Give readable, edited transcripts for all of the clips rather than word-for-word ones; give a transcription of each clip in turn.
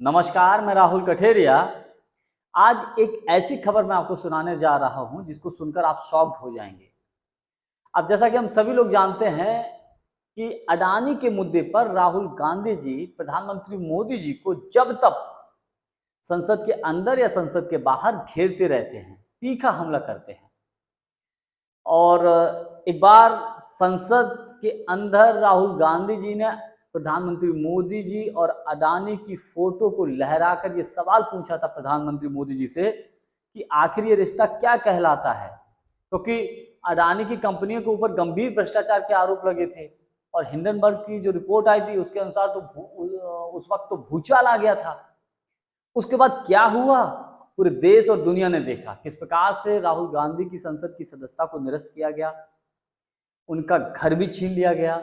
नमस्कार, मैं राहुल कठेरिया। आज एक ऐसी खबर मैं आपको सुनाने जा रहा हूं जिसको सुनकर आप शॉक्ड हो जाएंगे। अब जैसा कि हम सभी लोग जानते हैं कि अडानी के मुद्दे पर राहुल गांधी जी प्रधानमंत्री मोदी जी को जब तक संसद के अंदर या संसद के बाहर घेरते रहते हैं, तीखा हमला करते हैं। और एक बार संसद के अंदर राहुल गांधी जी ने प्रधानमंत्री मोदी जी और अडानी की फोटो को लहराकर ये सवाल पूछा था प्रधानमंत्री मोदी जी से कि आखिर ये रिश्ता क्या कहलाता है, क्योंकि अडानी की कंपनियों के ऊपर गंभीर भ्रष्टाचार के आरोप लगे थे। और हिंडनबर्ग की जो रिपोर्ट आई थी उसके अनुसार तो उस वक्त तो भूचाल आ गया था। उसके बाद क्या हुआ, पूरे देश और दुनिया ने देखा किस प्रकार से राहुल गांधी की संसद की सदस्यता को निरस्त किया गया, उनका घर भी छीन लिया गया।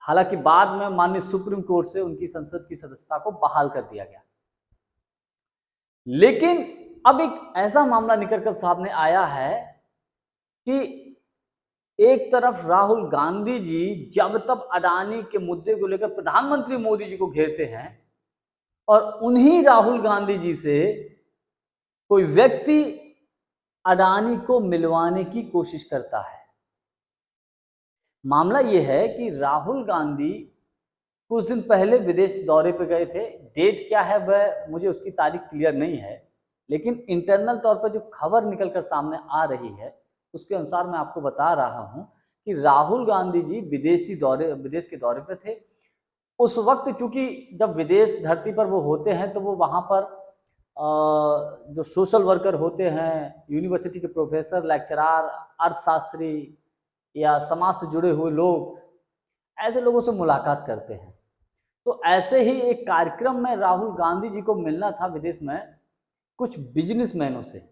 हालांकि बाद में माननीय सुप्रीम कोर्ट से उनकी संसद की सदस्यता को बहाल कर दिया गया। लेकिन अब एक ऐसा मामला निकलकर सामने आया है कि एक तरफ राहुल गांधी जी जब तक अडानी के मुद्दे को लेकर प्रधानमंत्री मोदी जी को घेरते हैं और उन्हीं राहुल गांधी जी से कोई व्यक्ति अडानी को मिलवाने की कोशिश करता है। मामला यह है कि राहुल गांधी कुछ दिन पहले विदेश दौरे पर गए थे। डेट क्या है वह मुझे उसकी तारीख क्लियर नहीं है, लेकिन इंटरनल तौर पर जो खबर निकलकर सामने आ रही है उसके अनुसार मैं आपको बता रहा हूं कि राहुल गांधी जी विदेश के दौरे पर थे। उस वक्त चूंकि जब विदेश धरती पर वो होते हैं तो वो वहाँ पर जो सोशल वर्कर होते हैं, यूनिवर्सिटी के प्रोफेसर, लेक्चरार, अर्थशास्त्री या समाज से जुड़े हुए लोग, ऐसे लोगों से मुलाकात करते हैं। तो ऐसे ही एक कार्यक्रम में राहुल गांधी जी को मिलना था विदेश में कुछ बिजनेसमैनों से।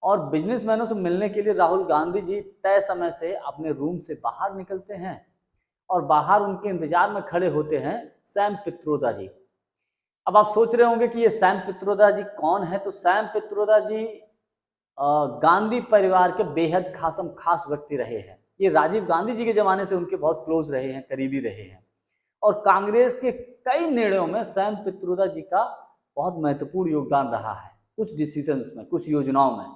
और बिजनेसमैनों से मिलने के लिए राहुल गांधी जी तय समय से अपने रूम से बाहर निकलते हैं और बाहर उनके इंतजार में खड़े होते हैं सैम पित्रोदा जी। अब आप सोच रहे होंगे कि ये सैम पित्रोदा जी कौन है। तो सैम पित्रोदा जी गांधी परिवार के बेहद खास व्यक्ति रहे हैं। ये राजीव गांधी जी के जमाने से उनके बहुत क्लोज रहे हैं, करीबी रहे हैं। और कांग्रेस के कई निर्णयों में सैम पित्रोदा जी का बहुत महत्वपूर्ण योगदान रहा है, कुछ डिसीजंस में, कुछ योजनाओं में।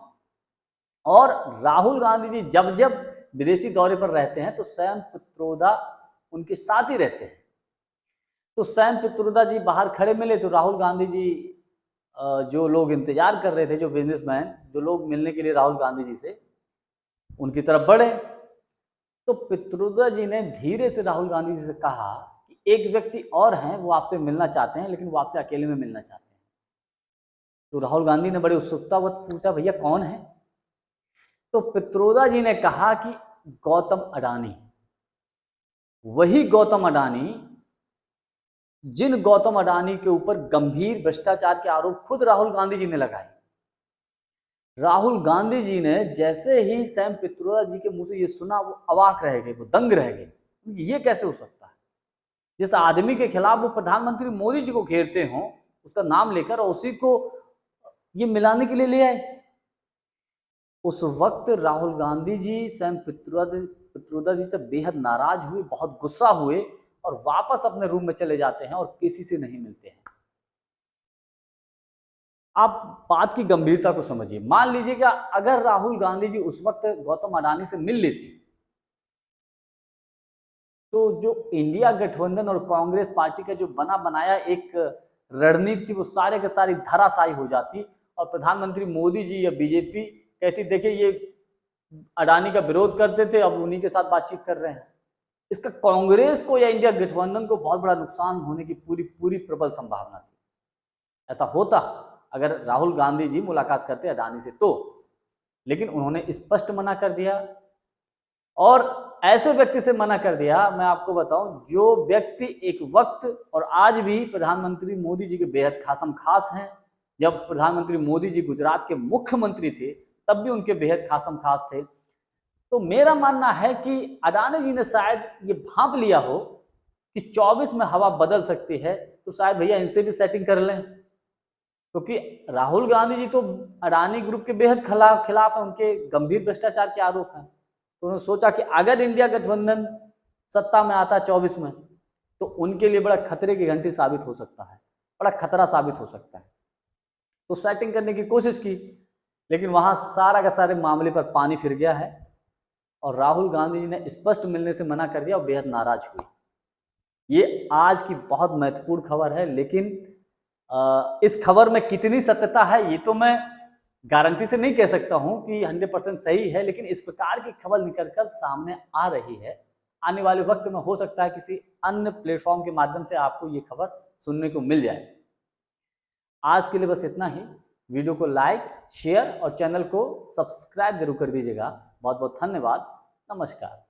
और राहुल गांधी जी जब जब विदेशी दौरे पर रहते हैं तो सैम पित्रोदा उनके साथ ही रहते हैं। तो सैम पित्रोदा जी बाहर खड़े मिले तो राहुल गांधी जी, जो लोग इंतजार कर रहे थे, जो बिजनेसमैन, जो लोग मिलने के लिए राहुल गांधी जी से, उनकी तरफ बढ़े। तो पित्रोदा जी ने धीरे से राहुल गांधी जी से कहा कि एक व्यक्ति और हैं, वो आपसे मिलना चाहते हैं, लेकिन वो आपसे अकेले में मिलना चाहते हैं। तो राहुल गांधी ने बड़ी उत्सुकतावश पूछा, भैया कौन है? तो पित्रोदा जी ने कहा कि गौतम अडानी। वही गौतम अडानी जिन गौतम अडानी के ऊपर गंभीर भ्रष्टाचार के आरोप खुद राहुल गांधी जी ने लगाए। राहुल गांधी जी ने जैसे ही सैम पित्रोदा जी के मुंह से ये सुना, वो अवाक रह गए, वो दंग रह गए। ये कैसे हो सकता है? जिस आदमी के खिलाफ वो प्रधानमंत्री मोदी जी को घेरते हों, उसका नाम लेकर, और उसी को ये मिलाने के लिए ले आए। उस वक्त राहुल गांधी जी सैम पित्रोदा जी से बेहद नाराज हुए, बहुत गुस्सा हुए और वापस अपने रूम में चले जाते हैं और किसी से नहीं मिलते हैं। आप बात की गंभीरता को समझिए। मान लीजिए कि अगर राहुल गांधी जी उस वक्त गौतम अडानी से मिल लेती तो जो इंडिया गठबंधन और कांग्रेस पार्टी का जो बना बनाया एक रणनीति, वो सारे के सारी धराशायी हो जाती और प्रधानमंत्री मोदी जी या बीजेपी कहती, देखिए ये अडानी का विरोध करते थे, अब उन्हीं के साथ बातचीत कर रहे हैं। इसका कांग्रेस को या इंडिया गठबंधन को बहुत बड़ा नुकसान होने की पूरी प्रबल संभावना थी। ऐसा होता अगर राहुल गांधी जी मुलाकात करते अडानी से तो, लेकिन उन्होंने स्पष्ट मना कर दिया। और ऐसे व्यक्ति से मना कर दिया, मैं आपको बताऊं, जो व्यक्ति एक वक्त और आज भी प्रधानमंत्री मोदी जी के बेहद खास हैं। जब प्रधानमंत्री मोदी जी गुजरात के मुख्यमंत्री थे तब भी उनके बेहद खास थे। तो मेरा मानना है कि अडानी जी ने शायद ये भांप लिया हो कि 24 में हवा बदल सकती है, तो शायद भैया इनसे भी सेटिंग कर लें। क्योंकि राहुल गांधी जी तो अडानी ग्रुप के बेहद खिलाफ है, उनके गंभीर भ्रष्टाचार के आरोप हैं। तो उन्होंने सोचा कि अगर इंडिया गठबंधन सत्ता में आता 24 में तो उनके लिए बड़ा खतरे की घंटी साबित हो सकता है। बड़ा खतरा साबित हो सकता है। तो सेटिंग करने की कोशिश की, लेकिन वहाँ सारा का सारे मामले पर पानी फिर गया है और राहुल गांधी जी ने स्पष्ट मिलने से मना कर दिया और बेहद नाराज हुई। ये आज की बहुत महत्वपूर्ण खबर है, लेकिन इस खबर में कितनी सत्यता है ये तो मैं गारंटी से नहीं कह सकता हूं कि 100% सही है, लेकिन इस प्रकार की खबर निकलकर सामने आ रही है। आने वाले वक्त में हो सकता है किसी अन्य प्लेटफॉर्म के माध्यम से आपको ये खबर सुनने को मिल जाए। आज के लिए बस इतना ही। वीडियो को लाइक, शेयर और चैनल को सब्सक्राइब जरूर कर दीजिएगा। बहुत बहुत धन्यवाद। नमस्कार।